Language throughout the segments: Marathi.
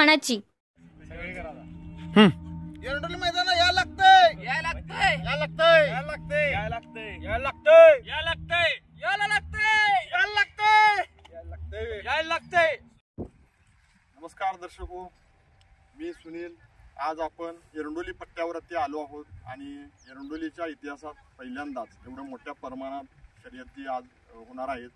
मनाची. एरंडोली मैदानाला या लागतंय, या लागतंय, या लागतंय, या लागतंय, या लागतंय, या लागतंय, या लागतंय, याला लागतंय, या लागतंय, या लागतंय, या लागतंय. नमस्कार दर्शको, मी सुनील. आज आपण एरंडोली पट्ट्यावरती आलो आहोत आणि एरंडोलीच्या इतिहासात पहिल्यांदाच एवढ्या मोठ्या प्रमाणात शर्यती आज होणार आहेत.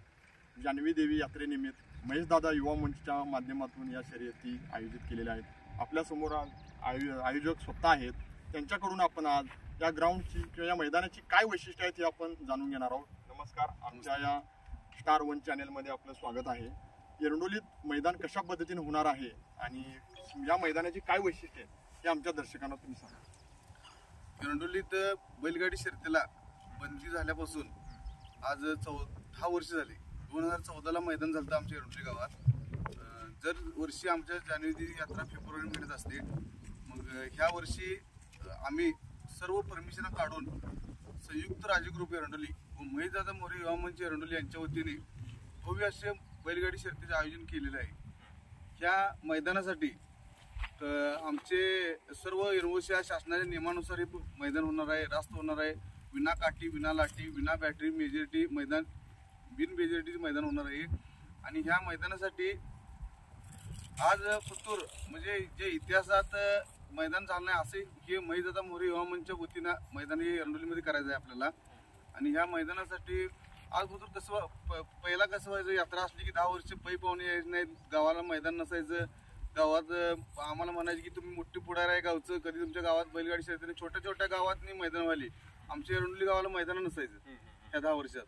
जानवी देवी यात्रेनिमित्त महेशदादा युवा मंचच्या माध्यमातून या शर्यती आयोजित केलेल्या आहेत. आपल्यासमोर आयोजक स्वतः आहेत. त्यांच्याकडून आपण आज या ग्राउंडची किंवा या मैदानाची काय वैशिष्ट्य आहेत हे आपण जाणून घेणार आहोत. नमस्कार, आमच्या या स्टार वन चॅनेलमध्ये आपलं स्वागत आहे. एरंडोलीत मैदान कशा पद्धतीने होणार आहे आणि या मैदानाची काय वैशिष्ट्य आहे हे आमच्या दर्शकांना तुम्ही सांगा. एरंडोलीत बैलगाडी शर्यतीला बंदी झाल्यापासून आज 10 वर्ष झाली. 2014ला मैदान झालं आमच्या एरंडोली गावात. जर वर्षी आमच्या जानेवारी यात्रा फेब्रुवारी महिन्यात असते. मग ह्या वर्षी आम्ही सर्व परमिशन काढून संयुक्त राजे ग्रुप एरंडोली व महेशदादा मोरे युवा मंच एरंडोली यांच्या वतीने भव्य असे बैलगाडी शर्यतीचे आयोजन केलेलं आहे. ह्या मैदानासाठी आमचे सर्व एरवश्या शासनाच्या नियमानुसार हे मैदान होणार आहे. रास्त होणार आहे. विना काठी, विना लाठी, विना बॅटरी, मेजॉरिटी मैदान, बिन मेजॉरिटीचे मैदान होणार आहे. आणि ह्या मैदानासाठी आज पुतूर म्हणजे जे इतिहासात मैदान झालं नाही असे हे महेशदादा मोरे युवा मंचच्या वतीनं मैदान हे एरंडोलीमध्ये करायचं आहे आपल्याला. आणि ह्या मैदानासाठी आज पुतूर कसं पहिला कसं व्हायचं, यात्रा असली की 10 वर्ष पै पाहुणे यायचं नाही, गावाला मैदान नसायचं. गावात आम्हाला म्हणायचे की तुम्ही मोठी पुढार आहे गावचं, कधी तुमच्या गावात बैलगाडी शर्यतीने छोट्या छोट्या गावात मैदान व्हायली. आमच्या एरंडोली गावाला मैदान नसायचं ह्या 10 वर्षात.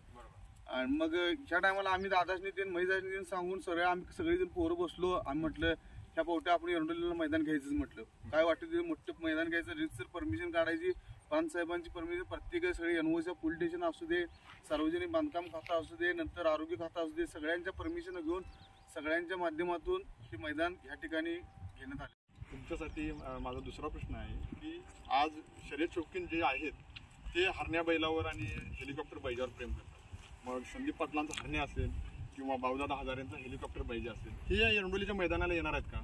आणि मग ह्या टायमाला आम्ही दादाशनी देऊन महेशदाशनी देऊन सांगून आम्ही सगळेजण पोरं बसलो. आम्ही म्हटलं ह्या पोट्या आपण एरंडोलीला मैदान घ्यायचंच. म्हटलं काय वाटतं ते मोठं मैदान घ्यायचं, रितसर परमिशन काढायची, प्रांतसाहेबांची परमिशन, प्रत्येक सगळे एनओच्या पोलीस स्टेशन असू दे, सार्वजनिक बांधकाम खाता असू दे, नंतर आरोग्य खाता असू दे, सगळ्यांच्या परमिशन घेऊन सगळ्यांच्या माध्यमातून हे मैदान ह्या ठिकाणी घेण्यात आले. तुमच्यासाठी माझा दुसरा प्रश्न आहे की आज शर्यत शौकीन जे आहेत ते हरण्या बैलावर आणि हेलिकॉप्टर बैजावर प्रेम करतात. मग संदीप पाटलांचा हरण्या असेल किंवा बावदादा हजारेंचा हेलिकॉप्टर बैजा असेल, हे या एरंडोलीच्या मैदानाला येणार आहेत का?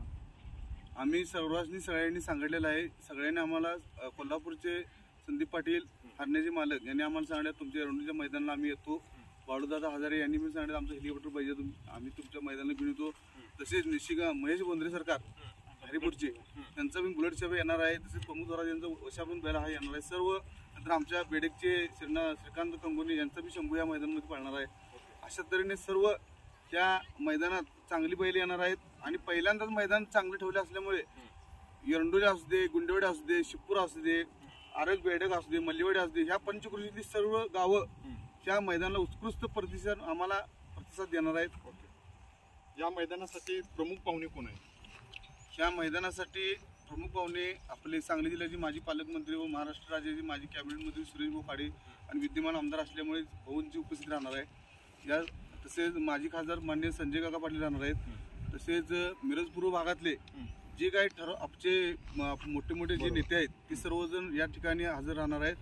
आम्ही सर्वांनी सगळ्यांनी सांगितलेलं आहे. सगळ्यांनी आम्हाला कोल्हापूरचे संदीप पाटील हरण्याचे मालक यांनी आम्हाला सांगितलं तुमच्या एरंडोलीच्या मैदानाला आम्ही येतो. बाळूदादा हजारे यांनी पण सांगितलं आमचं हेलिकॉप्टर पाहिजे, आम्ही तुमच्या मैदानाला घेऊन येतो. तसेच निशिका महेश बोंद्रे सरकार हरिपूरचे त्यांचा पण बुलेट सेवा येणार आहे. तसेच प्रमुख स्वराज यांचा वशा पण बैल हा येणार आहे. सर्व नंतर आमच्या बेडेकचे श्रीकांत कंगोनी यांचा बी शंभू या मैदानामध्ये पाळणार आहे. अशा तऱ्हेने सर्व त्या मैदानात चांगली बैल येणार आहेत. आणि पहिल्यांदाच मैदान चांगले ठेवले असल्यामुळे एरंडोली असू दे, गुंडेवाडी असू दे, शिपूर असू दे, आरग बेडक असू दे, मल्लीवाडी असू दे, ह्या पंचकृषीतली सर्व गावं त्या मैदानाला उत्कृष्ट प्रतिसाद देणार आहेत. या मैदानासाठी प्रमुख पाहुणे कोण आहेत? ह्या मैदानासाठी प्रमुख पाहुणे आपले सांगली जिल्ह्याचे माजी पालकमंत्री व महाराष्ट्र राज्याचे माजी कॅबिनेट मंत्री सुरेश भाऊ खाडे आणि विद्यमान आमदार असल्यामुळे भाऊंची उपस्थित राहणार आहे. या तसेच माजी खासदार माननीय संजय काका पाटील राहणार आहेत. तसेच मिरज पूर्व भागातले जे काही आमचे मोठे मोठे जे नेते आहेत ते सर्वजण या ठिकाणी हजर राहणार आहेत.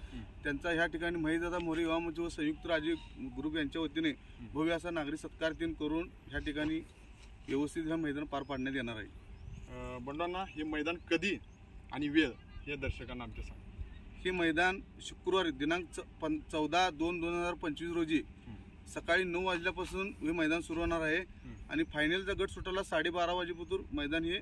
त्यांचा ह्या ठिकाणी महेशदादा मोरे युवा मंच व संयुक्त राजे ग्रुप यांच्या वतीने भव्य असा नागरिक सत्कार करून ह्या ठिकाणी व्यवस्थित हे मैदान पार पाडण्यात येणार आहे. बंडांना हे मैदान कधी आणि वेळ हे दर्शकांना आमच्या सांगा. हे मैदान शुक्रवारी दिनांक 14/2/2025 रोजी सकाळी 9 वाजल्यापासून हे मैदान सुरू होणार आहे. आणि फायनलचा गट सुटायला 12:30 वाजेपर्यंत मैदान हे